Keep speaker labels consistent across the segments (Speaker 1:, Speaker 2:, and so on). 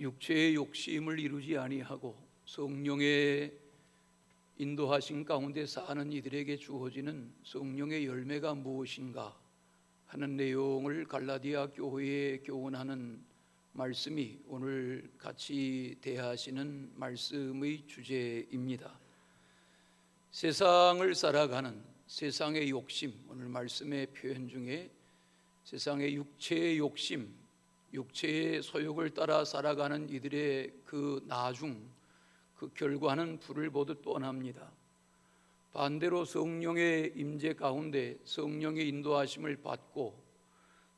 Speaker 1: 육체의 욕심을 이루지 아니하고 성령의 인도하신 가운데 사는 이들에게 주어지는 성령의 열매가 무엇인가 하는 내용을 갈라디아 교회에 교훈하는 말씀이 오늘 같이 대하시는 말씀의 주제입니다. 세상을 살아가는 세상의 욕심, 오늘 말씀의 표현 중에 세상의 육체의 욕심, 육체의 소욕을 따라 살아가는 이들의 그 나중, 그 결과는 불을 보듯 뻔합니다. 반대로 성령의 임재 가운데 성령의 인도하심을 받고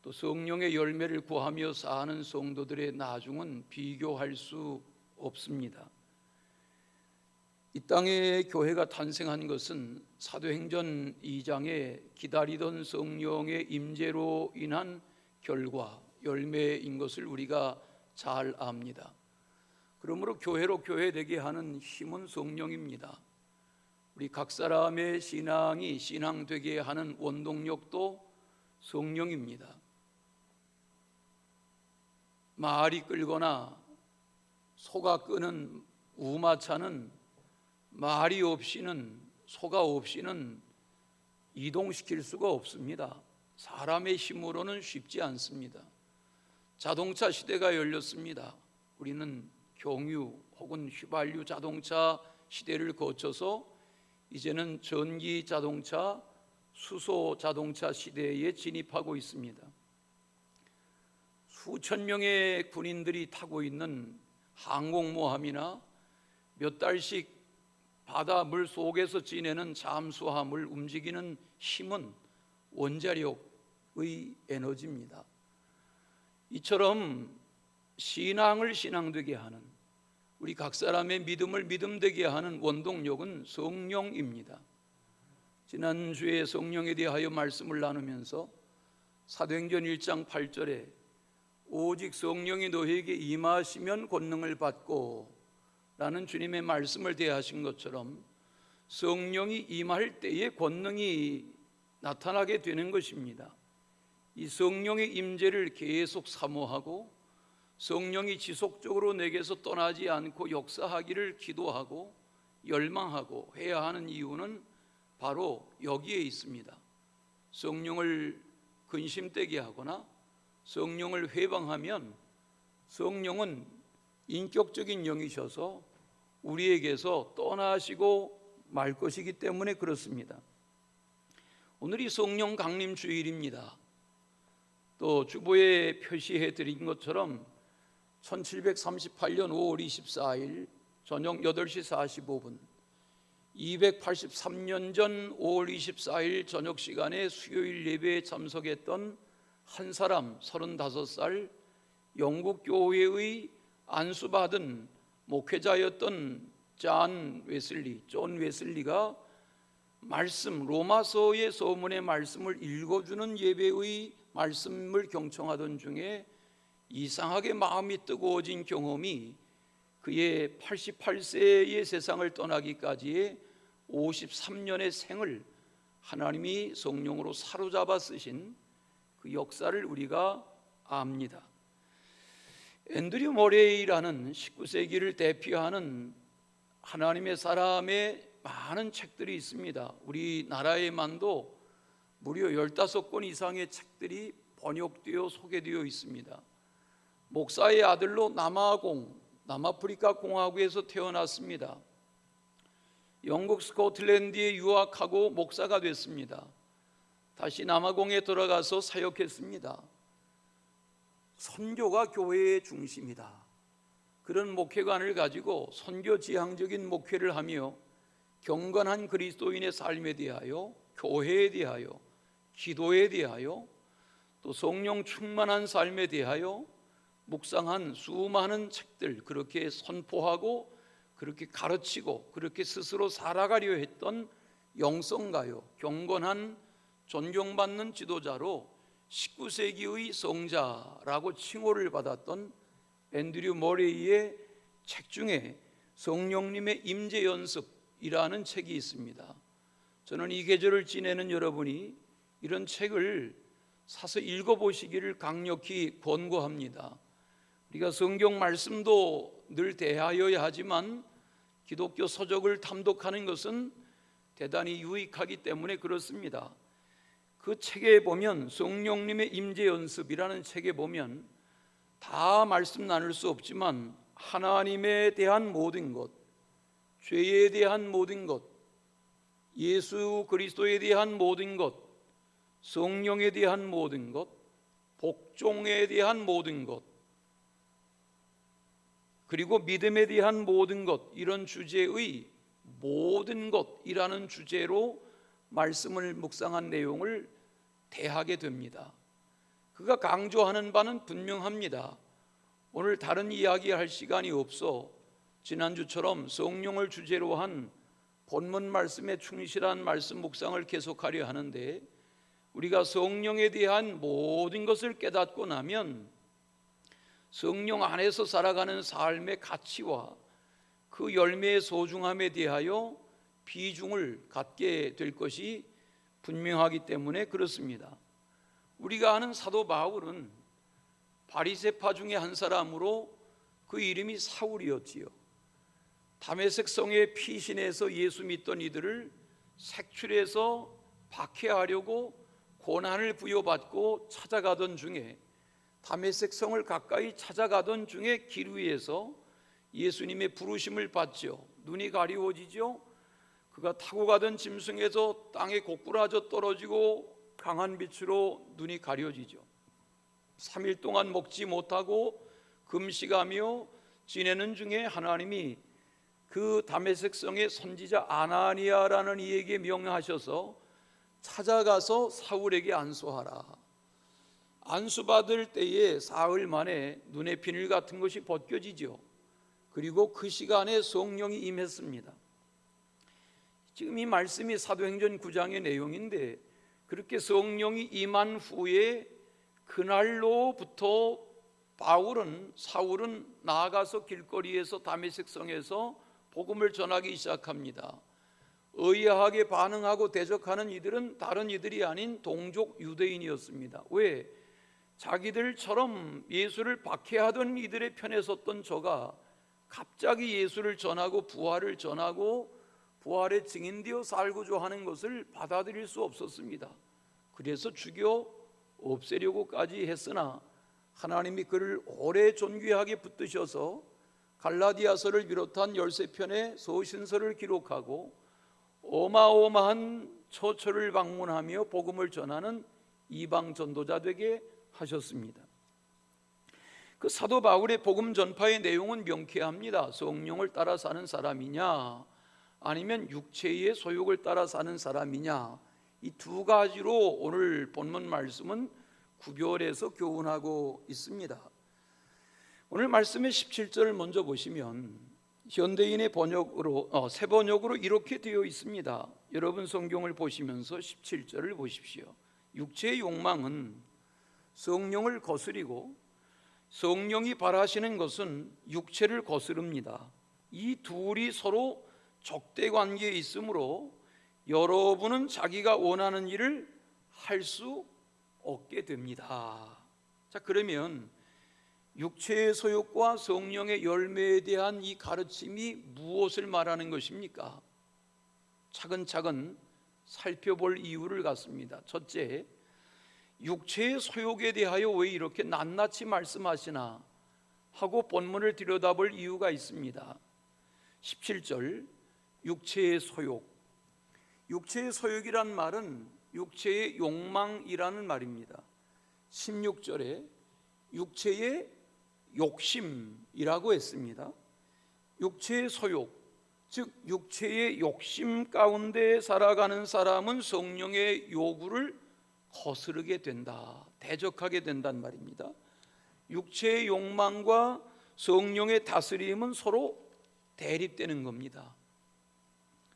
Speaker 1: 또 성령의 열매를 구하며 사는 성도들의 나중은 비교할 수 없습니다. 이 땅에 교회가 탄생한 것은 사도행전 2장에 기다리던 성령의 임재로 인한 결과, 열매인 것을 우리가 잘 압니다. 그러므로 교회로 교회되게 하는 힘은 성령입니다. 우리 각 사람의 신앙이 신앙되게 하는 원동력도 성령입니다. 말이 끌거나 소가 끄는 우마차는 말이 없이는, 소가 없이는 이동시킬 수가 없습니다. 사람의 힘으로는 쉽지 않습니다. 자동차 시대가 열렸습니다. 우리는 경유 혹은 휘발유 자동차 시대를 거쳐서 이제는 전기 자동차, 수소 자동차 시대에 진입하고 있습니다. 수천 명의 군인들이 타고 있는 항공모함이나 몇 달씩 바다 물 속에서 지내는 잠수함을 움직이는 힘은 원자력의 에너지입니다. 이처럼 신앙을 신앙되게 하는, 우리 각 사람의 믿음을 믿음되게 하는 원동력은 성령입니다. 지난주에 성령에 대하여 말씀을 나누면서 사도행전 1장 8절에 오직 성령이 너희에게 임하시면 권능을 받고 라는 주님의 말씀을 대하신 것처럼 성령이 임할 때에 권능이 나타나게 되는 것입니다. 이 성령의 임재를 계속 사모하고 성령이 지속적으로 내게서 떠나지 않고 역사하기를 기도하고 열망하고 해야 하는 이유는 바로 여기에 있습니다. 성령을 근심되게 하거나 성령을 회방하면 성령은 인격적인 영이셔서 우리에게서 떠나시고 말 것이기 때문에 그렇습니다. 오늘이 성령 강림 주일입니다. 또 주보에 표시해 드린 것처럼 1738년 5월 24일 저녁 8시 45분 283년 전 5월 24일 저녁 시간에 수요일 예배에 참석했던 한 사람 35살 영국 교회의 안수받은 목회자였던 존 웨슬리가 말씀, 로마서의 서문의 말씀을 읽어주는 예배의 말씀을 경청하던 중에 이상하게 마음이 뜨거워진 경험이 그의 88세의 세상을 떠나기까지의 53년의 생을 하나님이 성령으로 사로잡아 쓰신 그 역사를 우리가 압니다. 앤드류 모레이라는 19세기를 대표하는 하나님의 사람의 많은 책들이 있습니다. 우리나라에만도 무려 15권 이상의 책들이 번역되어 소개되어 있습니다. 목사의 아들로 남아프리카 공화국에서 태어났습니다. 영국 스코틀랜드에 유학하고 목사가 됐습니다. 다시 남아공에 돌아가서 사역했습니다. 선교가 교회의 중심이다. 그런 목회관을 가지고 선교 지향적인 목회를 하며 경건한 그리스도인의 삶에 대하여, 교회에 대하여, 기도에 대하여, 또 성령 충만한 삶에 대하여 묵상한 수많은 책들, 그렇게 선포하고 그렇게 가르치고 그렇게 스스로 살아가려 했던 영성가요, 경건한 존경받는 지도자로 19세기의 성자라고 칭호를 받았던 앤드류 모레이의 책 중에 성령님의 임재 연습이라는 책이 있습니다. 저는 이 계절을 지내는 여러분이 이런 책을 사서 읽어보시기를 강력히 권고합니다. 우리가 성경 말씀도 늘 대하여야 하지만 기독교 서적을 탐독하는 것은 대단히 유익하기 때문에 그렇습니다. 그 책에 보면 성령님의 임재 연습이라는 책에 보면 다 말씀 나눌 수 없지만 하나님에 대한 모든 것, 죄에 대한 모든 것, 예수 그리스도에 대한 모든 것, 성령에 대한 모든 것, 복종에 대한 모든 것, 그리고 믿음에 대한 모든 것, 이런 주제의 모든 것이라는 주제로 말씀을 묵상한 내용을 대하게 됩니다. 그가 강조하는 바는 분명합니다. 오늘 다른 이야기할 시간이 없어 지난주처럼 성령을 주제로 한 본문 말씀에 충실한 말씀 묵상을 계속하려 하는데, 우리가 성령에 대한 모든 것을 깨닫고 나면 성령 안에서 살아가는 삶의 가치와 그 열매의 소중함에 대하여 비중을 갖게 될 것이 분명하기 때문에 그렇습니다. 우리가 아는 사도 바울은 바리새파 중에 한 사람으로 그 이름이 사울이었지요. 다메섹 성의 피신에서 예수 믿던 이들을 색출해서 박해하려고 고난을 부여받고 찾아가던 중에, 다메섹 성을 가까이 찾아가던 중에 길 위에서 예수님의 부르심을 받죠. 눈이 가리워지죠. 그가 타고 가던 짐승에서 땅에 고꾸라져 떨어지고 강한 빛으로 눈이 가려지죠. 3일 동안 먹지 못하고 금식하며 지내는 중에 하나님이 그 다메섹 성의 선지자 아나니아라는 이에게 명하셔서 찾아가서 사울에게 안수하라. 안수받을 때에 사흘 만에 눈의 비늘 같은 것이 벗겨지죠. 그리고 그 시간에 성령이 임했습니다. 지금 이 말씀이 사도행전 9장의 내용인데, 그렇게 성령이 임한 후에 그날로부터 사울은 나아가서 길거리에서 다메섹 성에서 복음을 전하기 시작합니다. 의아하게 반응하고 대적하는 이들은 다른 이들이 아닌 동족 유대인이었습니다. 왜? 자기들처럼 예수를 박해하던 이들의 편에 섰던 저가 갑자기 예수를 전하고 부활을 전하고 부활의 증인되어 살고자 하는 것을 받아들일 수 없었습니다. 그래서 죽여 없애려고까지 했으나 하나님이 그를 오래 존귀하게 붙드셔서 갈라디아서를 비롯한 13편의 소신서를 기록하고 어마어마한 처처를 방문하며 복음을 전하는 이방 전도자 되게 하셨습니다. 그 사도 바울의 복음 전파의 내용은 명쾌합니다. 성령을 따라 사는 사람이냐 아니면 육체의 소욕을 따라 사는 사람이냐, 이 두 가지로 오늘 본문 말씀은 구별해서 교훈하고 있습니다. 오늘 말씀의 17절을 먼저 보시면 현대인의 번역으로 새 번역으로 이렇게 되어 있습니다. 여러분 성경을 보시면서 17절을 보십시오. 육체의 욕망은 성령을 거스리고 성령이 바라시는 것은 육체를 거스릅니다. 이 둘이 서로 적대 관계에 있으므로 여러분은 자기가 원하는 일을 할 수 없게 됩니다. 자, 그러면 육체의 소욕과 성령의 열매에 대한 이 가르침이 무엇을 말하는 것입니까? 차근차근 살펴볼 이유를 갖습니다. 첫째, 육체의 소욕에 대하여 왜 이렇게 낱낱이 말씀하시나 하고 본문을 들여다볼 이유가 있습니다. 17절, 육체의 소욕. 육체의 소욕이란 말은 육체의 욕망이라는 말입니다. 16절에 육체의 욕심이라고 했습니다. 육체의 소욕, 즉 육체의 욕심 가운데 살아가는 사람은 성령의 요구를 거스르게 된다, 대적하게 된단 말입니다. 육체의 욕망과 성령의 다스림은 서로 대립되는 겁니다.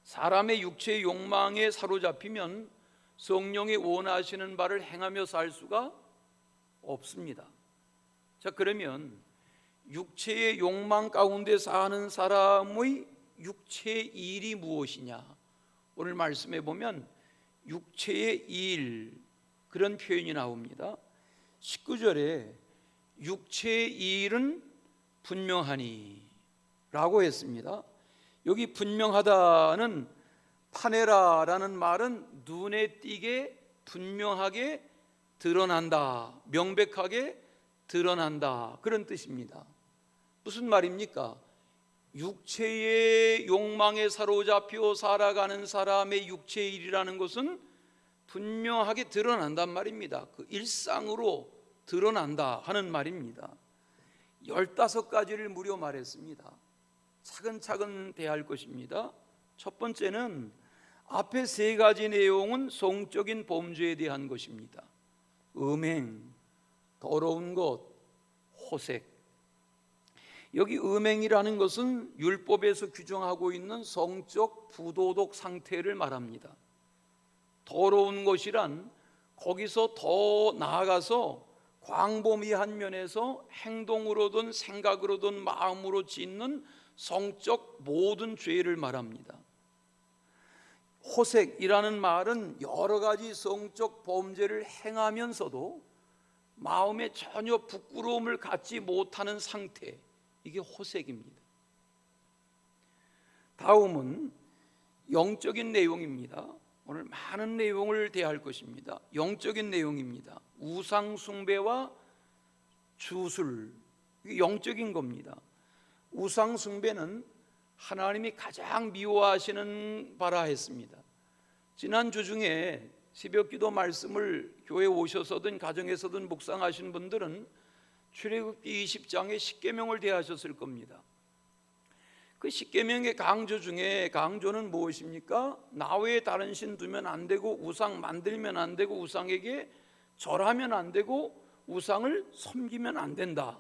Speaker 1: 사람의 육체의 욕망에 사로잡히면 성령이 원하시는 바를 행하며 살 수가 없습니다. 자, 그러면 육체의 욕망 가운데 사는 사람의 육체의 일이 무엇이냐? 오늘 말씀해 보면 육체의 일, 그런 표현이 나옵니다. 19절에 육체의 일은 분명하니 라고 했습니다. 여기 분명하다는 파네라라는 말은 눈에 띄게 분명하게 드러난다, 명백하게 드러난다, 그런 뜻입니다. 무슨 말입니까? 육체의 욕망에 사로잡혀 살아가는 사람의 육체의 일이라는 것은 분명하게 드러난단 말입니다. 그 일상으로 드러난다 하는 말입니다. 15가지를 무려 말했습니다. 차근차근 대할 것입니다. 첫 번째는 앞에 3가지 내용은 성적인 범죄에 대한 것입니다. 음행, 더러운 것, 호색. 여기 음행이라는 것은 율법에서 규정하고 있는 성적 부도덕 상태를 말합니다. 더러운 것이란 거기서 더 나아가서 광범위한 면에서 행동으로든 생각으로든 마음으로 짓는 성적 모든 죄를 말합니다. 호색이라는 말은 여러 가지 성적 범죄를 행하면서도 마음에 전혀 부끄러움을 갖지 못하는 상태, 이게 호색입니다. 다음은 영적인 내용입니다. 오늘 많은 내용을 대할 것입니다. 영적인 내용입니다. 우상 숭배와 주술, 이게 영적인 겁니다. 우상 숭배는 하나님이 가장 미워하시는 바라 했습니다. 지난주 중에 새벽기도 말씀을 교회에 오셔서든 가정에서든 묵상하신 분들은 출애굽기 20장의 십계명을 대하셨을 겁니다. 그 십계명의 강조 중에 강조는 무엇입니까? 나 외에 다른 신 두면 안 되고, 우상 만들면 안 되고, 우상에게 절하면 안 되고, 우상을 섬기면 안 된다.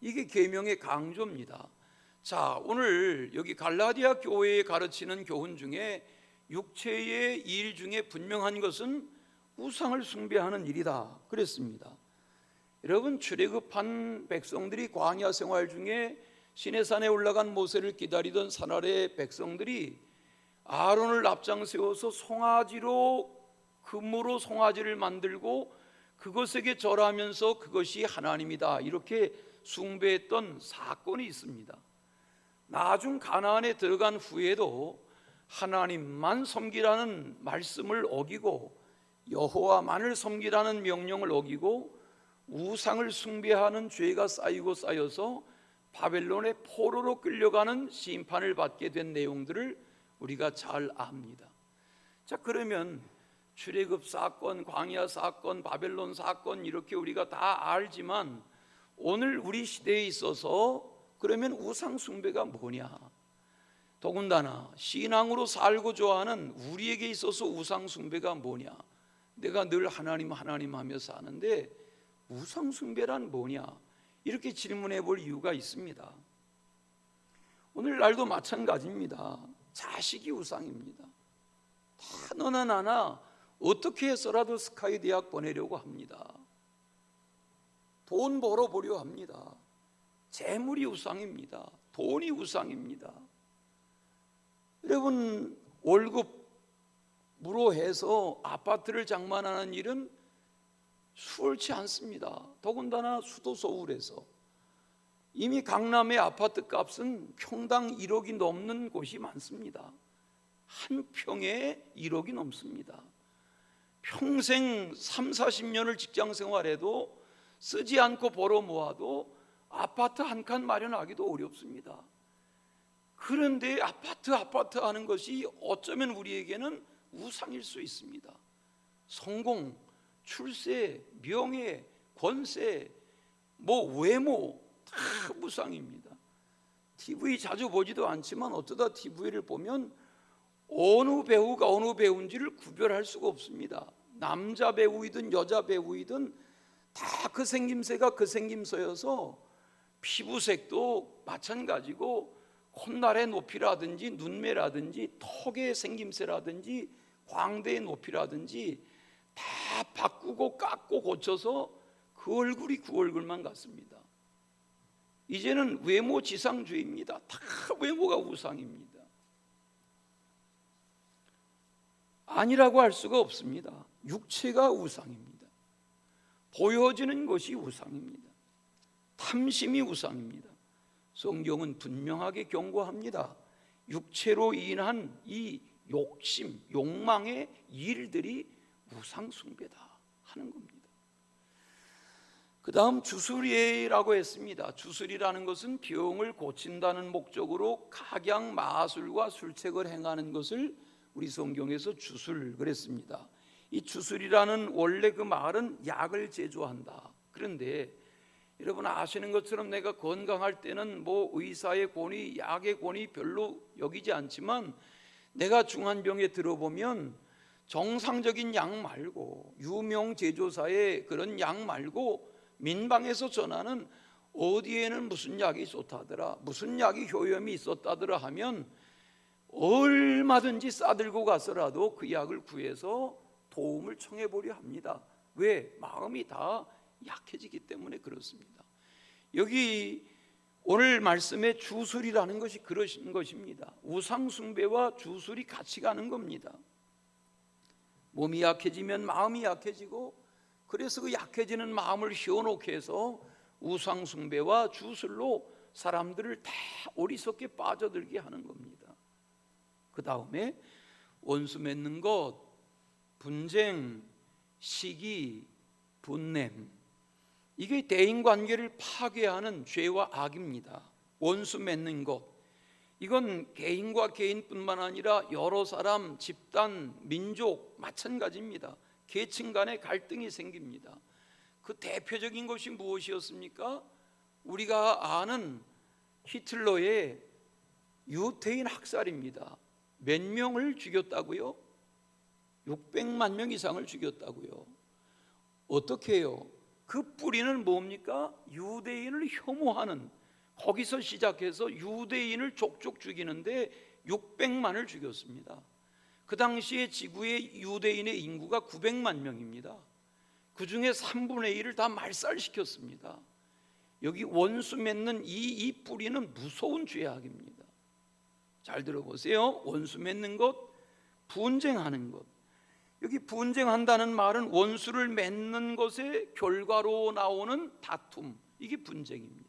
Speaker 1: 이게 계명의 강조입니다. 자, 오늘 여기 갈라디아 교회에 가르치는 교훈 중에 육체의 일 중에 분명한 것은 우상을 숭배하는 일이다 그랬습니다. 여러분, 출애굽한 백성들이 광야 생활 중에 시내산에 올라간 모세를 기다리던 사날의 백성들이 아론을 앞장 세워서 송아지로, 금으로 송아지를 만들고 그것에게 절하면서 그것이 하나님이다 이렇게 숭배했던 사건이 있습니다. 나중 가나안에 들어간 후에도 하나님만 섬기라는 말씀을 어기고 여호와만을 섬기라는 명령을 어기고 우상을 숭배하는 죄가 쌓이고 쌓여서 바벨론의 포로로 끌려가는 심판을 받게 된 내용들을 우리가 잘 압니다. 자, 그러면 출애굽 사건, 광야 사건, 바벨론 사건 이렇게 우리가 다 알지만 오늘 우리 시대에 있어서 그러면 우상 숭배가 뭐냐? 더군다나 신앙으로 살고 좋아하는 우리에게 있어서 우상 숭배가 뭐냐? 내가 늘 하나님 하나님 하며 사는데 우상 숭배란 뭐냐? 이렇게 질문해 볼 이유가 있습니다. 오늘날도 마찬가지입니다. 자식이 우상입니다. 다 너나 나나 어떻게 해서라도 스카이 대학 보내려고 합니다. 돈 벌어보려 합니다. 재물이 우상입니다. 돈이 우상입니다. 여러분, 월급으로 해서 아파트를 장만하는 일은 수월치 않습니다. 더군다나 수도 서울에서 이미 강남의 아파트 값은 평당 1억이 넘는 곳이 많습니다. 한 평에 1억이 넘습니다. 평생 3, 40년을 직장 생활해도 쓰지 않고 벌어 모아도 아파트 한 칸 마련하기도 어렵습니다. 그런데 아파트 하는 것이 어쩌면 우리에게는 우상일 수 있습니다. 성공, 출세, 명예, 권세, 외모 다 우상입니다. TV 자주 보지도 않지만 어쩌다 TV를 보면 어느 배우가 어느 배우인지를 구별할 수가 없습니다. 남자 배우이든 여자 배우이든 다 그 생김새가 그 생김새여서 피부색도 마찬가지고 콧날의 높이라든지 눈매라든지 턱의 생김새라든지 광대의 높이라든지 다 바꾸고 깎고 고쳐서 그 얼굴이 그 얼굴만 같습니다. 이제는 외모 지상주의입니다. 다 외모가 우상입니다. 아니라고 할 수가 없습니다. 육체가 우상입니다. 보여지는 것이 우상입니다. 탐심이 우상입니다. 성경은 분명하게 경고합니다. 육체로 인한 이 욕심, 욕망의 일들이 우상 숭배다 하는 겁니다. 그 다음 주술이라고 했습니다. 주술이라는 것은 병을 고친다는 목적으로 각양 마술과 술책을 행하는 것을 우리 성경에서 주술 그랬습니다. 이 주술이라는 원래 그 말은 약을 제조한다. 그런데 여러분 아시는 것처럼 내가 건강할 때는 뭐 의사의 권위, 약의 권위 별로 여기지 않지만 내가 중한 병에 들어보면 정상적인 약 말고 유명 제조사의 그런 약 말고 민방에서 전하는 어디에는 무슨 약이 좋다더라, 무슨 약이 효염이 있었다더라 하면 얼마든지 싸들고 가서라도 그 약을 구해서 도움을 청해 보려 합니다. 왜? 마음이 다 약해지기 때문에 그렇습니다. 여기 오늘 말씀의 주술이라는 것이 그러신 것입니다. 우상 숭배와 주술이 같이 가는 겁니다. 몸이 약해지면 마음이 약해지고, 그래서 그 약해지는 마음을 희어놓게 해서 우상 숭배와 주술로 사람들을 다 어리석게 빠져들게 하는 겁니다. 그 다음에 원수 맺는 것, 분쟁, 시기, 분냄, 이게 대인관계를 파괴하는 죄와 악입니다. 원수 맺는 것, 이건 개인과 개인뿐만 아니라 여러 사람, 집단, 민족 마찬가지입니다. 계층 간의 갈등이 생깁니다. 그 대표적인 것이 무엇이었습니까? 우리가 아는 히틀러의 유태인 학살입니다. 몇 명을 죽였다고요? 600만 명 이상을 죽였다고요. 어떻게 해요? 그 뿌리는 뭡니까? 유대인을 혐오하는, 거기서 시작해서 유대인을 족족 죽이는데 600만을 죽였습니다. 그 당시에 지구의 유대인의 인구가 900만 명입니다. 그 중에 3분의 1을 다 말살시켰습니다. 여기 원수 맺는 이 뿌리는 무서운 죄악입니다. 잘 들어보세요. 원수 맺는 것, 분쟁하는 것. 여기 분쟁한다는 말은 원수를 맺는 것의 결과로 나오는 다툼, 이게 분쟁입니다.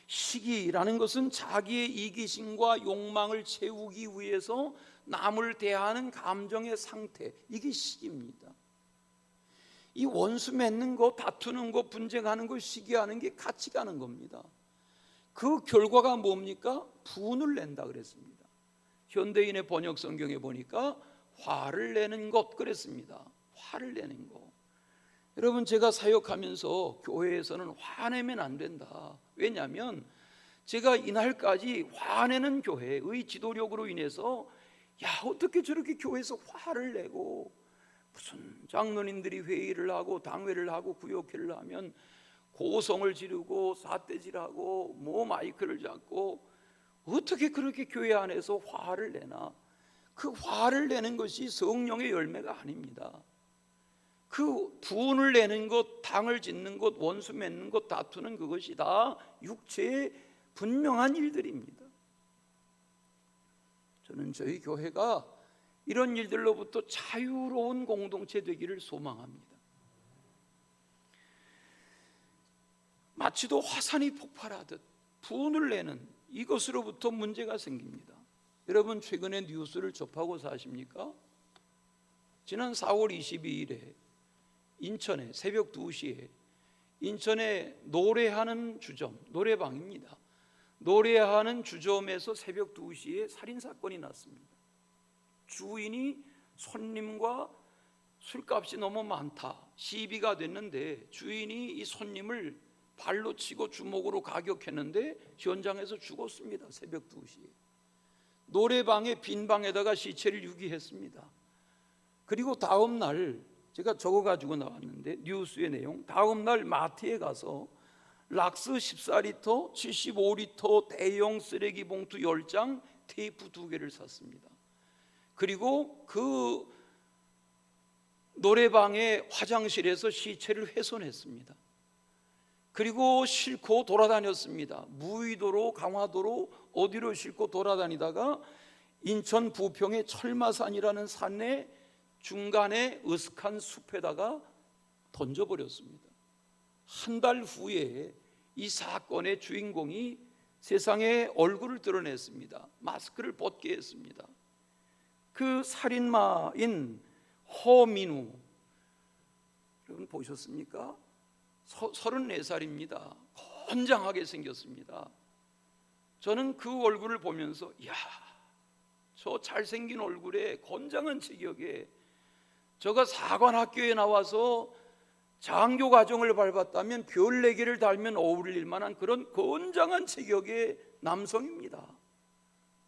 Speaker 1: 시기라는 것은 자기의 이기심과 욕망을 채우기 위해서 남을 대하는 감정의 상태, 이게 시기입니다. 이 원수 맺는 거, 다투는 거, 분쟁하는 거, 시기하는 게 같이 가는 겁니다. 그 결과가 뭡니까? 분을 낸다 그랬습니다. 현대인의 번역 성경에 보니까 화를 내는 것 그랬습니다. 화를 내는 거. 여러분, 제가 사역하면서 교회에서는 화내면 안 된다. 왜냐하면 제가 이날까지 화내는 교회의 지도력으로 인해서 어떻게 저렇게 교회에서 화를 내고, 무슨 장로님들이 회의를 하고 당회를 하고 구역회를 하면 고성을 지르고 삿대질하고 뭐 마이크를 잡고, 어떻게 그렇게 교회 안에서 화를 내나? 그 화를 내는 것이 성령의 열매가 아닙니다. 그 분을 내는 것, 당을 짓는 것, 원수 맺는 것, 다투는 그것이 다 육체의 분명한 일들입니다. 저는 저희 교회가 이런 일들로부터 자유로운 공동체 되기를 소망합니다. 마치도 화산이 폭발하듯 분을 내는 이것으로부터 문제가 생깁니다. 여러분, 최근에 뉴스를 접하고 사십니까? 지난 4월 22일에 인천에 새벽 2시에 인천에 노래하는 주점, 노래방입니다. 노래하는 주점에서 새벽 2시에 살인사건이 났습니다. 주인이 손님과 술값이 너무 많다, 시비가 됐는데 주인이 이 손님을 발로 치고 주먹으로 가격했는데 현장에서 죽었습니다. 새벽 2시에 노래방의 빈 방에다가 시체를 유기했습니다. 그리고 다음 날 제가 적어가지고 나왔는데 뉴스의 내용, 다음 날 마트에 가서 락스 14리터, 75리터 대형 쓰레기 봉투 10장, 테이프 2개를 샀습니다. 그리고 그 노래방의 화장실에서 시체를 훼손했습니다. 그리고 싣고 돌아다녔습니다. 무의도로, 강화도로 어디로 싣고 돌아다니다가 인천 부평의 철마산이라는 산의 중간에 으슥한 숲에다가 던져버렸습니다. 한 달 후에 이 사건의 주인공이 세상에 얼굴을 드러냈습니다. 마스크를 벗게 했습니다. 그 살인마인 허민우, 여러분 보셨습니까? 34살입니다. 건장하게 생겼습니다. 저는 그 얼굴을 보면서 이야, 저 잘생긴 얼굴에 건장한 체격에 저가 사관학교에 나와서 장교 과정을 밟았다면 별 4개를 달면 어울릴 만한 그런 건장한 체격의 남성입니다.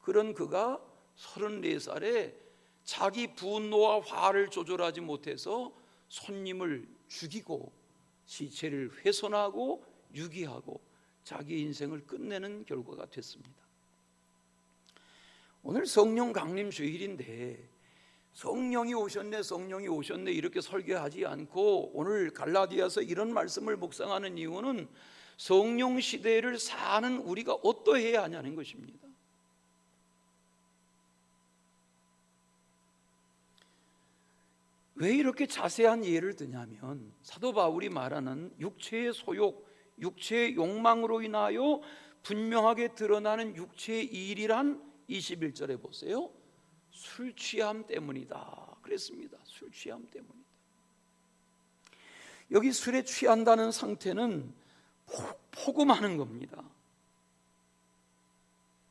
Speaker 1: 그런 그가 34살에 자기 분노와 화를 조절하지 못해서 손님을 죽이고 시체를 훼손하고 유기하고 자기 인생을 끝내는 결과가 됐습니다. 오늘 성령 강림 주일인데 성령이 오셨네 이렇게 설교하지 않고 오늘 갈라디아서 이런 말씀을 묵상하는 이유는 성령 시대를 사는 우리가 어떠해야 하냐는 것입니다. 왜 이렇게 자세한 예를 드냐면 사도 바울이 말하는 육체의 소욕, 육체의 욕망으로 인하여 분명하게 드러나는 육체의 일이란 21절에 보세요. 술 취함 때문이다 그랬습니다. 술 취함 때문이다. 여기 술에 취한다는 상태는 포금하는 겁니다.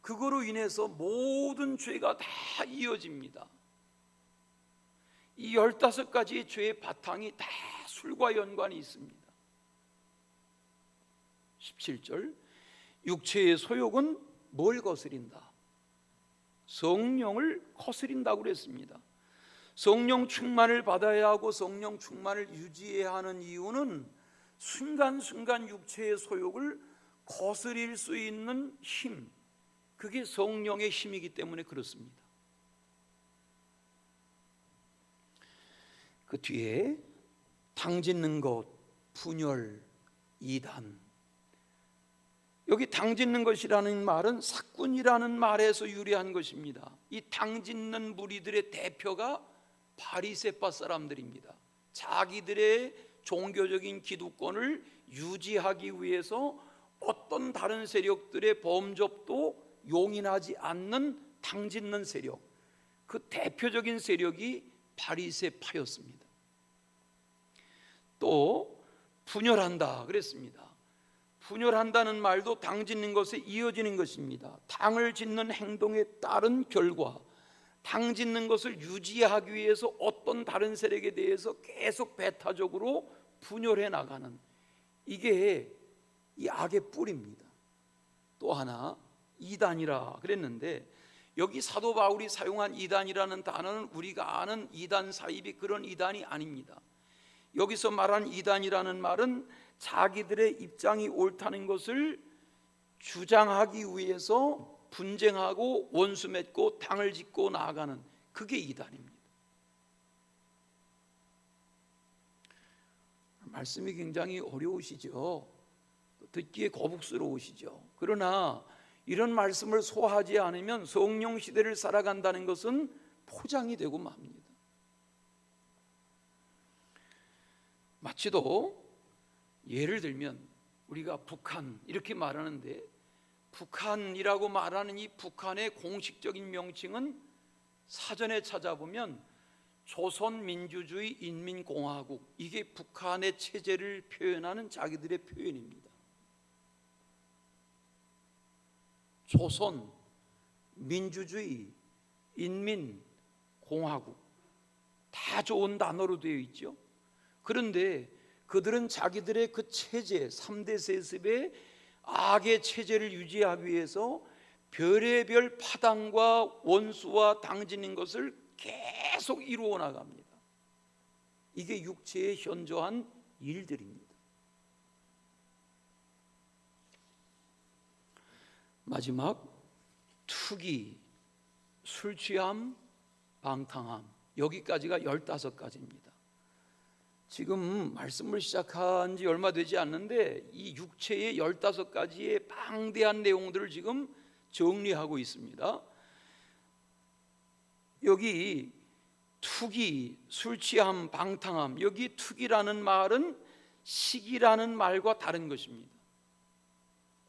Speaker 1: 그거로 인해서 모든 죄가 다 이어집니다. 이 15가지의 죄의 바탕이 다 술과 연관이 있습니다. 17절, 육체의 소욕은 뭘 거스린다? 성령을 거스린다고 그랬습니다. 성령 충만을 받아야 하고 성령 충만을 유지해야 하는 이유는 순간순간 육체의 소욕을 거스릴 수 있는 힘, 그게 성령의 힘이기 때문에 그렇습니다. 그 뒤에 당짓는 것, 분열, 이단. 여기 당짓는 것이라는 말은 사꾼이라는 말에서 유래한 것입니다. 이 당짓는 무리들의 대표가 바리새파 사람들입니다. 자기들의 종교적인 기득권을 유지하기 위해서 어떤 다른 세력들의 범접도 용인하지 않는 당짓는 세력, 그 대표적인 세력이 바리새파였습니다. 또 분열한다 그랬습니다. 분열한다는 말도 당짓는 것에 이어지는 것입니다. 당을 짓는 행동에 따른 결과, 당짓는 것을 유지하기 위해서 어떤 다른 세력에 대해서 계속 배타적으로 분열해 나가는, 이게 이 악의 뿌리입니다. 또 하나 이단이라 그랬는데 여기 사도 바울이 사용한 이단이라는 단어는 우리가 아는 이단 사입이 그런 이단이 아닙니다. 여기서 말한 이단이라는 말은 자기들의 입장이 옳다는 것을 주장하기 위해서 분쟁하고 원수 맺고 당을 짓고 나아가는, 그게 이단입니다. 말씀이 굉장히 어려우시죠. 듣기에 거북스러우시죠. 그러나 이런 말씀을 소화하지 않으면 성령 시대를 살아간다는 것은 포장이 되고 맙니다. 마치도 예를 들면 우리가 북한 이렇게 말하는데, 북한이라고 말하는 이 북한의 공식적인 명칭은 사전에 찾아보면 조선민주주의 인민공화국, 이게 북한의 체제를 표현하는 자기들의 표현입니다. 조선, 민주주의, 인민공화국, 다 좋은 단어로 되어 있죠. 그런데 그들은 자기들의 그 체제, 3대 세습의 악의 체제를 유지하기 위해서 별의별 파당과 원수와 당짓는 것을 계속 이루어 나갑니다. 이게 육체의 현저한 일들입니다. 마지막, 투기, 술 취함, 방탕함, 여기까지가 15가지입니다. 지금 말씀을 시작한 지 얼마 되지 않는데 이 육체의 15가지의 방대한 내용들을 지금 정리하고 있습니다. 여기 투기, 술 취함, 방탕함, 여기 투기라는 말은 식이라는 말과 다른 것입니다.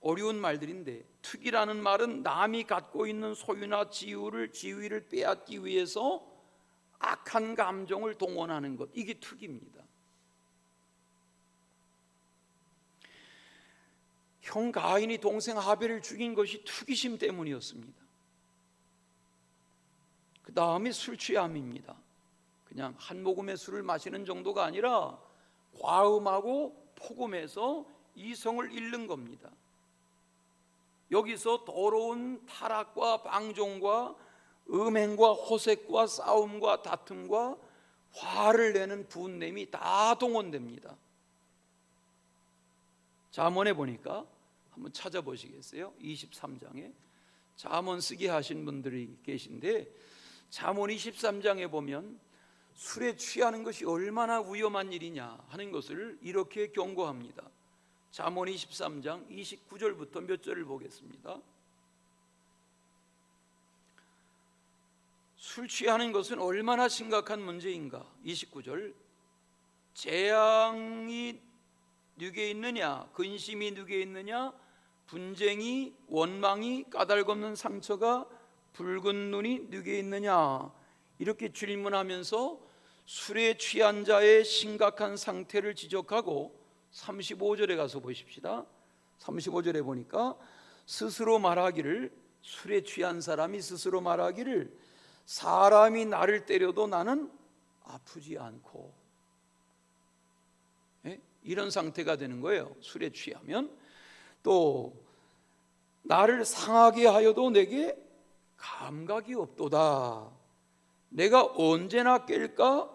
Speaker 1: 어려운 말들인데, 투기라는 말은 남이 갖고 있는 소유나 지위를 빼앗기 위해서 악한 감정을 동원하는 것, 이게 투기입니다. 형 가인이 동생 하벨을 죽인 것이 투기심 때문이었습니다. 그 다음에 술 취함입니다. 그냥 한 모금의 술을 마시는 정도가 아니라 과음하고 폭음해서 이성을 잃는 겁니다. 여기서 더러운 타락과 방종과 음행과 호색과 싸움과 다툼과 화를 내는 분냄이 다 동원됩니다. 잠언에 보니까 한번 찾아보시겠어요? 23장에 잠언 쓰기 하신 분들이 계신데, 잠언 23장에 보면 술에 취하는 것이 얼마나 위험한 일이냐 하는 것을 이렇게 경고합니다. 잠언 23장 29절부터 몇 절을 보겠습니다. 술 취하는 것은 얼마나 심각한 문제인가. 29절, 재앙이 누게 있느냐, 근심이 누게 있느냐, 분쟁이, 원망이, 까닭없는 상처가, 붉은 눈이 누게 있느냐, 이렇게 질문하면서 술에 취한 자의 심각한 상태를 지적하고 35절에 가서 보십시다. 35절에 보니까 스스로 말하기를, 술에 취한 사람이 스스로 말하기를, 사람이 나를 때려도 나는 아프지 않고, 이런 상태가 되는 거예요. 술에 취하면. 또 나를 상하게 하여도 내게 감각이 없도다. 내가 언제나 깰까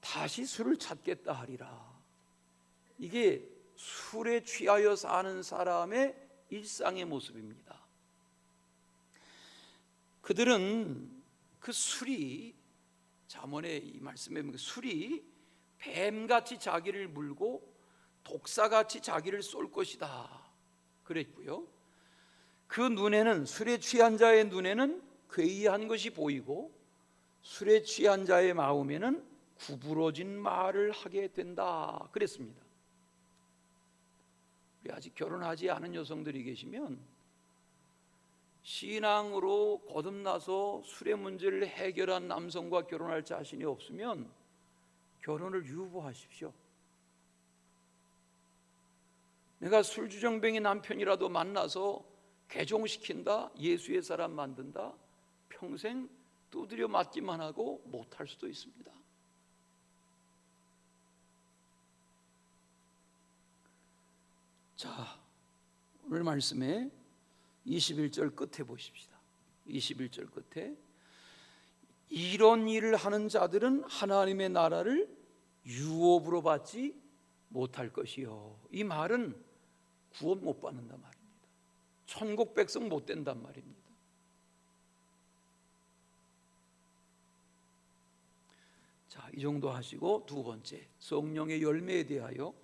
Speaker 1: 다시 술을 찾겠다 하리라. 이게 술에 취하여 사는 사람의 일상의 모습입니다. 그들은 그 술이, 잠언의 이 말씀에 보면 술이 뱀같이 자기를 물고 독사같이 자기를 쏠 것이다 그랬고요. 그 눈에는, 술에 취한 자의 눈에는 괴이한 것이 보이고 술에 취한 자의 마음에는 구부러진 말을 하게 된다 그랬습니다. 우리 아직 결혼하지 않은 여성들이 계시면 신앙으로 거듭나서 술의 문제를 해결한 남성과 결혼할 자신이 없으면 결혼을 유보하십시오. 내가 술주정뱅이 남편이라도 만나서 개종시킨다, 예수의 사람 만든다, 평생 두드려 맞기만 하고 못할 수도 있습니다. 자, 오늘 말씀에 21절 끝에 보십시다. 21절 끝에 이런 일을 하는 자들은 하나님의 나라를 유업으로 받지 못할 것이요. 이 말은 구원 못 받는단 말입니다. 천국 백성 못 된단 말입니다. 자, 이 정도 하시고 두 번째, 성령의 열매에 대하여.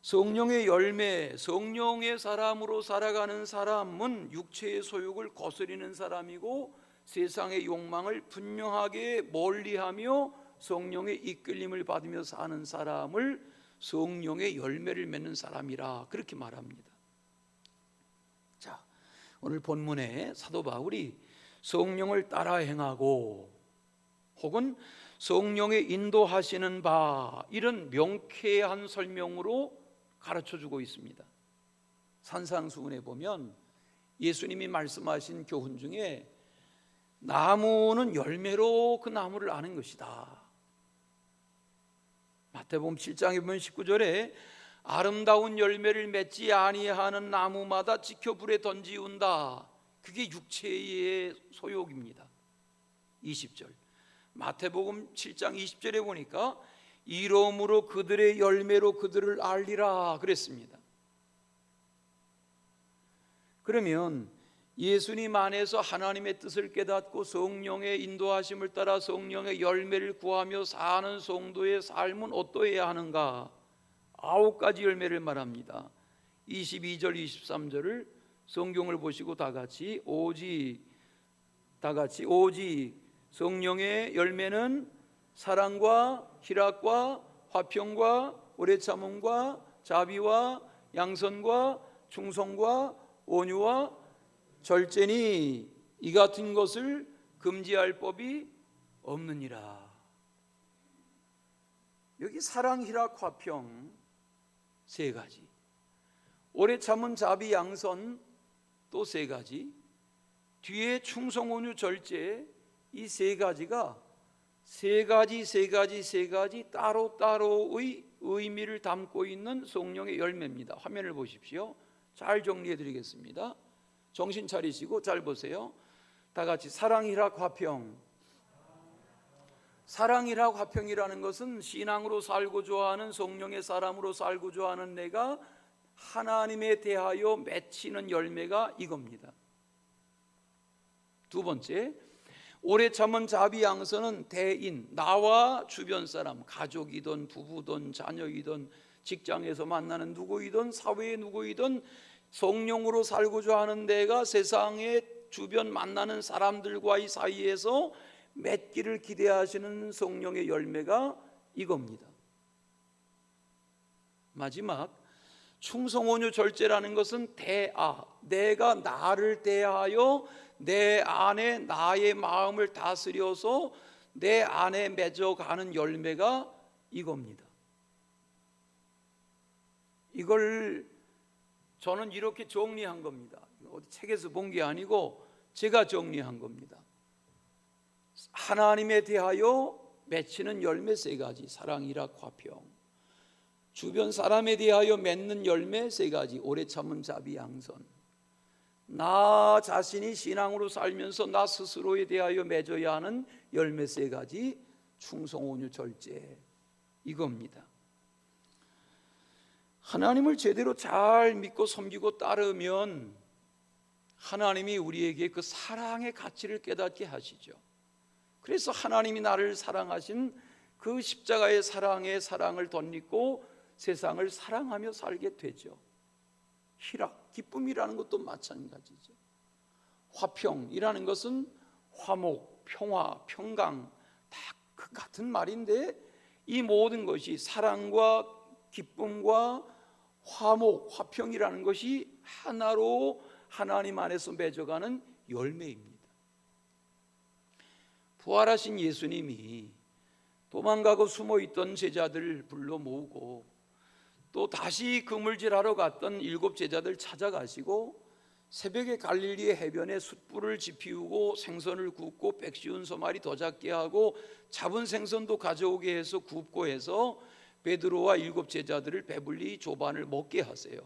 Speaker 1: 성령의 열매, 성령의 사람으로 살아가는 사람은 육체의 소욕을 거스리는 사람이고 세상의 욕망을 분명하게 멀리하며 성령의 이끌림을 받으며 사는 사람을 성령의 열매를 맺는 사람이라 그렇게 말합니다. 자, 오늘 본문에 사도 바울이 성령을 따라 행하고 혹은 성령의 인도하시는 바, 이런 명쾌한 설명으로 가르쳐주고 있습니다. 산상수훈에 보면 예수님이 말씀하신 교훈 중에 나무는 열매로 그 나무를 아는 것이다. 마태복음 7장에 보면 19절에 아름다운 열매를 맺지 아니하는 나무마다 지켜 불에 던지운다. 그게 육체의 소욕입니다. 20절 마태복음 7장 20절에 보니까 이러므로 그들의 열매로 그들을 알리라 그랬습니다. 그러면 예수님 안에서 하나님의 뜻을 깨닫고 성령의 인도하심을 따라 성령의 열매를 구하며 사는 성도의 삶은 어떠해야 하는가? 9가지 열매를 말합니다. 22절 23절을 성경을 보시고 다 같이 오직 성령의 열매는 사랑과 희락과 화평과 오래 참음과 자비와 양선과 충성과 온유와 절제니 이 같은 것을 금지할 법이 없느니라. 여기 사랑, 희락, 화평 세 가지, 오래 참은 자비, 양선 또 세 가지, 뒤에 충성, 온유, 절제, 이 세 가지가 세 가지 따로따로의 의미를 담고 있는 성령의 열매입니다. 화면을 보십시오. 잘 정리해 드리겠습니다. 정신 차리시고 잘 보세요. 다 같이 사랑, 희락, 화평. 사랑, 희락, 화평이라는 것은 신앙으로 살고자 하는, 성령의 사람으로 살고자 하는 내가 하나님에 대하여 맺히는 열매가 이겁니다. 두 번째, 오래 참은 자비, 양선은 대인, 나와 주변 사람, 가족이든 부부든 자녀이든 직장에서 만나는 누구이든 사회의 누구이든 성령으로 살고자 하는 내가 세상의 주변 만나는 사람들과의 사이에서 맺기를 기대하시는 성령의 열매가 이겁니다. 마지막, 충성, 온유, 절제라는 것은 대아, 내가 나를 대하여 내 안에 나의 마음을 다스려서 내 안에 맺어가는 열매가 이겁니다. 이걸 저는 이렇게 정리한 겁니다. 어디 책에서 본 게 아니고 제가 정리한 겁니다. 하나님에 대하여 맺히는 열매 세 가지, 사랑, 희락, 화평. 주변 사람에 대하여 맺는 열매 세 가지, 오래 참은 자비, 양선. 나 자신이 신앙으로 살면서 나 스스로에 대하여 맺어야 하는 열매 세 가지, 충성, 온유, 절제, 이겁니다. 하나님을 제대로 잘 믿고 섬기고 따르면 하나님이 우리에게 그 사랑의 가치를 깨닫게 하시죠. 그래서 하나님이 나를 사랑하신 그 십자가의 사랑의 사랑을 덧입고 세상을 사랑하며 살게 되죠. 희락, 기쁨이라는 것도 마찬가지죠. 화평이라는 것은 화목, 평화, 평강 다 그 같은 말인데 이 모든 것이 사랑과 기쁨과 화목, 화평이라는 것이 하나로 하나님 안에서 맺어가는 열매입니다. 부활하신 예수님이 도망가고 숨어있던 제자들 불러 모으고 또 다시 그물질하러 갔던 7 제자들 찾아가시고 새벽에 갈릴리의 해변에 숯불을 지피우고 생선을 굽고 백쉬운 소마리 더 잡게 하고 잡은 생선도 가져오게 해서 굽고 해서 베드로와 7 제자들을 배불리 조반을 먹게 하세요.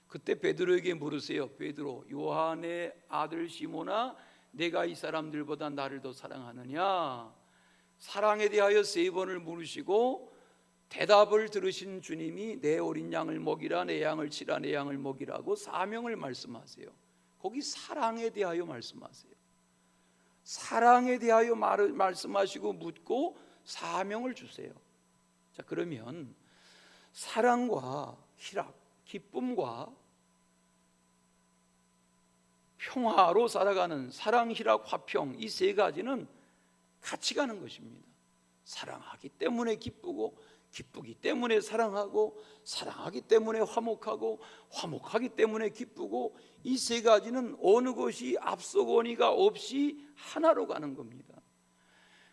Speaker 1: 그때 베드로에게 물으세요. 베드로, 요한의 아들 시몬아, 내가 이 사람들보다 나를 더 사랑하느냐? 사랑에 대하여 3번을 물으시고 대답을 들으신 주님이 내 어린 양을 먹이라, 내 양을 치라, 내 양을 먹이라고 사명을 말씀하세요. 거기 사랑에 대하여 말씀하세요. 사랑에 대하여 말씀하시고 묻고 사명을 주세요. 자, 그러면 사랑과 희락, 기쁨과 평화로 살아가는 사랑, 희락, 화평, 이 세 가지는 같이 가는 것입니다. 사랑하기 때문에 기쁘고, 기쁘기 때문에 사랑하고, 사랑하기 때문에 화목하고, 화목하기 때문에 기쁘고, 이 세 가지는 어느 것이 앞서거니가 없이 하나로 가는 겁니다.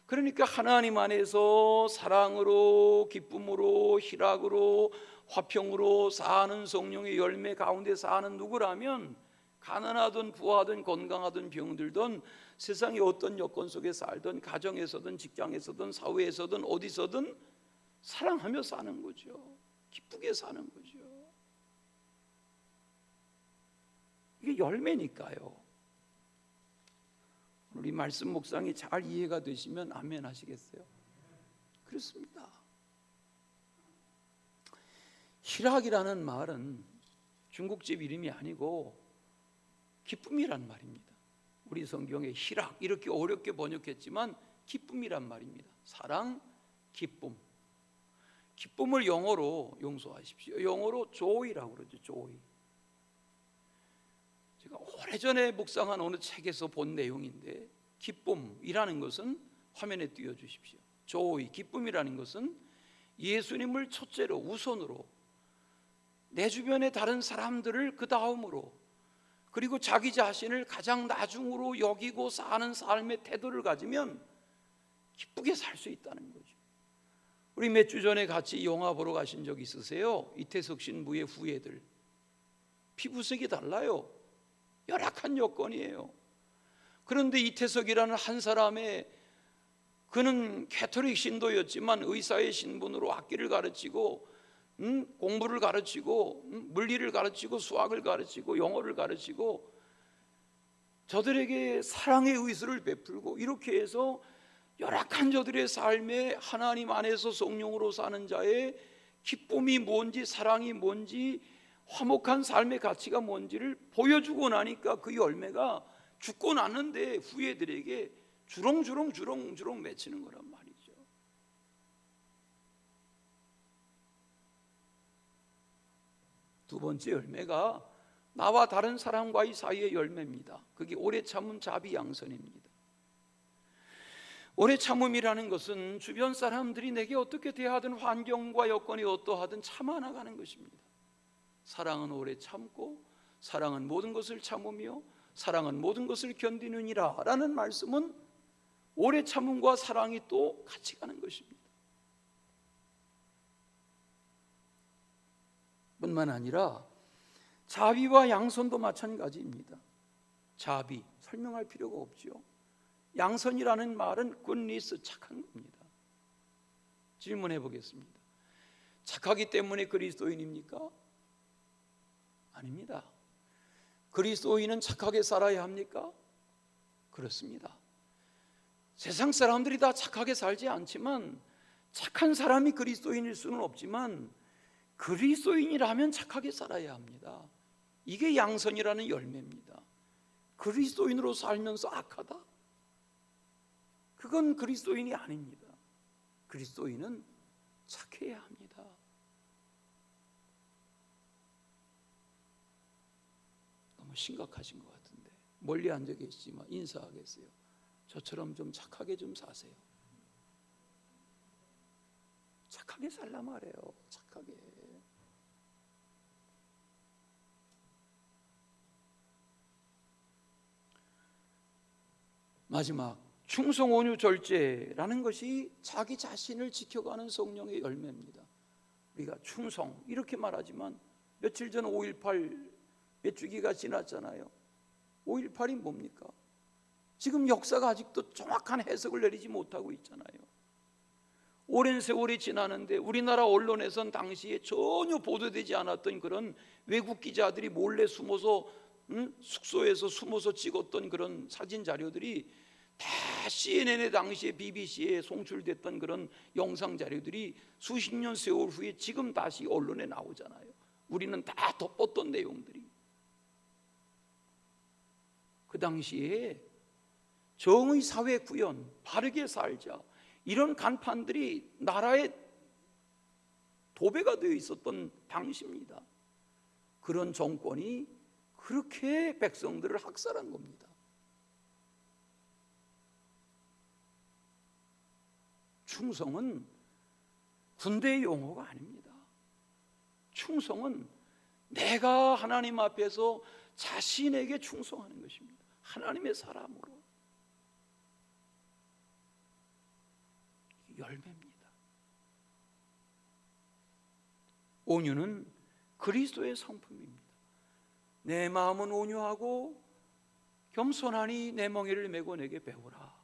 Speaker 1: 그러니까 하나님 안에서 사랑으로, 기쁨으로, 희락으로, 화평으로 사는 성령의 열매 가운데 사는 누구라면 가난하든 부하든 건강하든 병들든 세상의 어떤 여건 속에 살든 가정에서든 직장에서든 사회에서든 어디서든 사랑하며 사는 거죠. 기쁘게 사는 거죠. 이게 열매니까요. 우리 말씀 묵상이 잘 이해가 되시면 아멘 하시겠어요? 그렇습니다. 희락이라는 말은 중국집 이름이 아니고 기쁨이란 말입니다. 우리 성경에 희락 이렇게 어렵게 번역했지만 기쁨이란 말입니다. 사랑, 기쁨. 기쁨을 영어로 용서하십시오. 영어로 joy라고 그러죠. joy. 제가 오래전에 묵상한 어느 책에서 본 내용인데 기쁨이라는 것은 화면에 띄워주십시오. joy, 기쁨이라는 것은 예수님을 첫째로 우선으로, 내 주변의 다른 사람들을 그 다음으로, 그리고 자기 자신을 가장 나중으로 여기고 사는 삶의 태도를 가지면 기쁘게 살 수 있다는 거죠. 우리 몇 주 전에 같이 영화 보러 가신 적 있으세요? 이태석 신부의 후예들. 피부색이 달라요. 열악한 여건이에요. 그런데 이태석이라는 한 사람의, 그는 캐톨릭 신도였지만 의사의 신분으로 악기를 가르치고 공부를 가르치고 물리를 가르치고 수학을 가르치고 영어를 가르치고 저들에게 사랑의 의술을 베풀고, 이렇게 해서 열악한 저들의 삶에 하나님 안에서 성령으로 사는 자의 기쁨이 뭔지, 사랑이 뭔지, 화목한 삶의 가치가 뭔지를 보여주고 나니까 그 열매가 죽고 났는데 후예들에게 주렁주렁 맺히는 거란 말이죠. 두 번째 열매가 나와 다른 사람과의 사이의 열매입니다. 그게 오래 참은 자비 양선입니다. 오래 참음이라는 것은 주변 사람들이 내게 어떻게 대하든 환경과 여건이 어떠하든 참아나가는 것입니다. 사랑은 오래 참고, 사랑은 모든 것을 참으며, 사랑은 모든 것을 견디느니라 라는 말씀은 오래 참음과 사랑이 또 같이 가는 것입니다. 뿐만 아니라 자비와 양선도 마찬가지입니다. 자비, 설명할 필요가 없죠. 양선이라는 말은 굿니스, 착한 겁니다. 질문해 보겠습니다. 착하기 때문에 그리스도인입니까? 아닙니다. 그리스도인은 착하게 살아야 합니까? 그렇습니다. 세상 사람들이 다 착하게 살지 않지만, 착한 사람이 그리스도인일 수는 없지만 그리스도인이라면 착하게 살아야 합니다. 이게 양선이라는 열매입니다. 그리스도인으로 살면서 악하다? 그건 그리스도인이 아닙니다. 그리스도인은 착해야 합니다. 너무 심각하신 것 같은데 멀리 앉아 계시지만 인사하겠어요. 저처럼 좀 착하게 좀 사세요. 착하게 살라 말해요. 착하게. 마지막, 충성, 온유, 절제라는 것이 자기 자신을 지켜가는 성령의 열매입니다. 우리가 충성 이렇게 말하지만 며칠 전 5.18 몇 주기가 지났잖아요. 5.18이 뭡니까? 지금 역사가 아직도 정확한 해석을 내리지 못하고 있잖아요. 오랜 세월이 지나는데 우리나라 언론에선 당시에 전혀 보도되지 않았던 그런 외국 기자들이 몰래 숨어서 숙소에서 숨어서 찍었던 그런 사진 자료들이 다 CNN의 당시에 BBC에 송출됐던 그런 영상 자료들이 수십 년 세월 후에 지금 다시 언론에 나오잖아요. 우리는 다 덮었던 내용들이. 그 당시에 정의 사회 구현, 바르게 살자, 이런 간판들이 나라의 도배가 되어 있었던 당시입니다. 그런 정권이 그렇게 백성들을 학살한 겁니다. 충성은 군대의 용어가 아닙니다. 충성은 내가 하나님 앞에서 자신에게 충성하는 것입니다. 하나님의 사람으로. 열매입니다. 온유는 그리스도의 성품입니다. 내 마음은 온유하고 겸손하니 내 멍에를 메고 내게 배우라.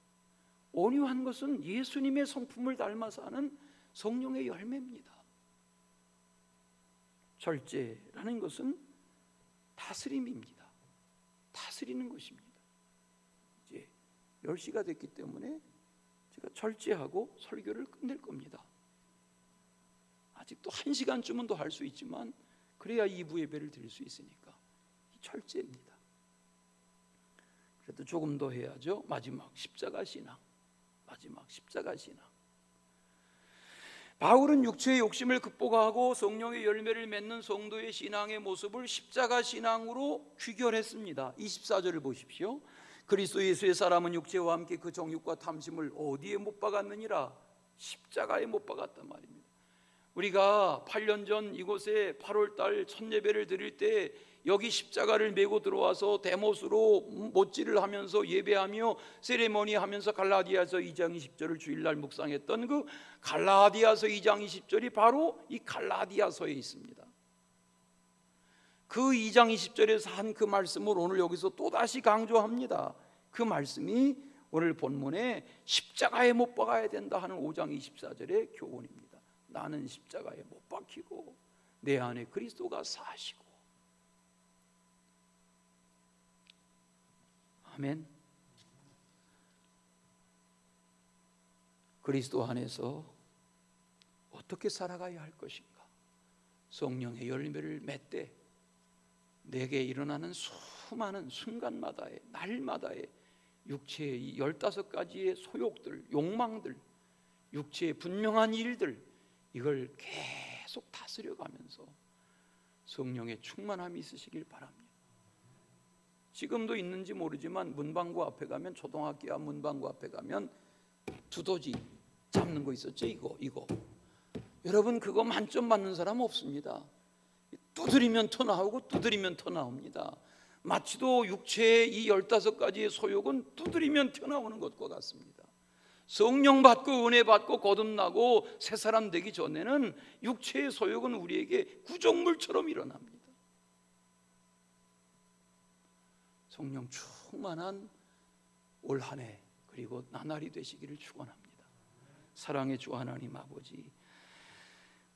Speaker 1: 온유한 것은 예수님의 성품을 닮아서 하는 성령의 열매입니다. 절제라는 것은 다스림입니다. 다스리는 것입니다. 이제 10시가 됐기 때문에 제가 절제하고 설교를 끝낼 겁니다. 아직도 1시간쯤은 더 할 수 있지만 그래야 2부 예배를 드릴 수 있으니까 이 절제입니다. 그래도 조금 더 해야죠. 마지막 십자가 신앙. 마지막 십자가 신앙. 바울은 육체의 욕심을 극복하고 성령의 열매를 맺는 성도의 신앙의 모습을 십자가 신앙으로 귀결했습니다. 24절을 보십시오. 그리스도 예수의 사람은 육체와 함께 그 정욕과 탐심을 어디에 못 박았느니라? 십자가에 못 박았단 말입니다. 우리가 8년 전 이곳에 8월 달 첫 예배를 드릴 때 여기 십자가를 메고 들어와서 대못으로 못질을 하면서 예배하며 세레모니 하면서 갈라디아서 2장 20절을 주일날 묵상했던 그 갈라디아서 2장 20절이 바로 이 갈라디아서에 있습니다. 그 2장 20절에서 한 그 말씀을 오늘 여기서 또다시 강조합니다. 그 말씀이 오늘 본문에 십자가에 못 박아야 된다 하는 5장 24절의 교훈입니다. 나는 십자가에 못 박히고 내 안에 그리스도가 사시고. 아멘. 그리스도 안에서 어떻게 살아가야 할 것인가? 성령의 열매를 맺되 내게 일어나는 수많은 순간마다의 날마다의 육체의 이 15가지의 소욕들, 욕망들, 육체의 분명한 일들, 이걸 계속 다스려가면서 성령의 충만함이 있으시길 바랍니다. 지금도 있는지 모르지만 문방구 앞에 가면, 초등학교 앞 문방구 앞에 가면 두더지 잡는 거 있었죠? 이거 여러분, 그거 만점 받는 사람 없습니다. 두드리면 터 나오고 두드리면 터 나옵니다. 마치도 육체의 이 15가지의 소욕은 두드리면 튀어나오는 것과 같습니다. 성령 받고 은혜 받고 거듭나고 새 사람 되기 전에는 육체의 소욕은 우리에게 구정물처럼 일어납니다. 성령 충만한 올 한 해 그리고 나날이 되시기를 축원합니다. 사랑의 주 하나님 아버지,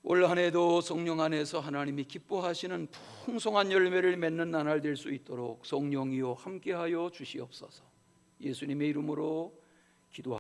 Speaker 1: 올 한 해도 성령 안에서 하나님이 기뻐하시는 풍성한 열매를 맺는 나날 될 수 있도록 성령이여 함께하여 주시옵소서. 예수님의 이름으로 기도합니다.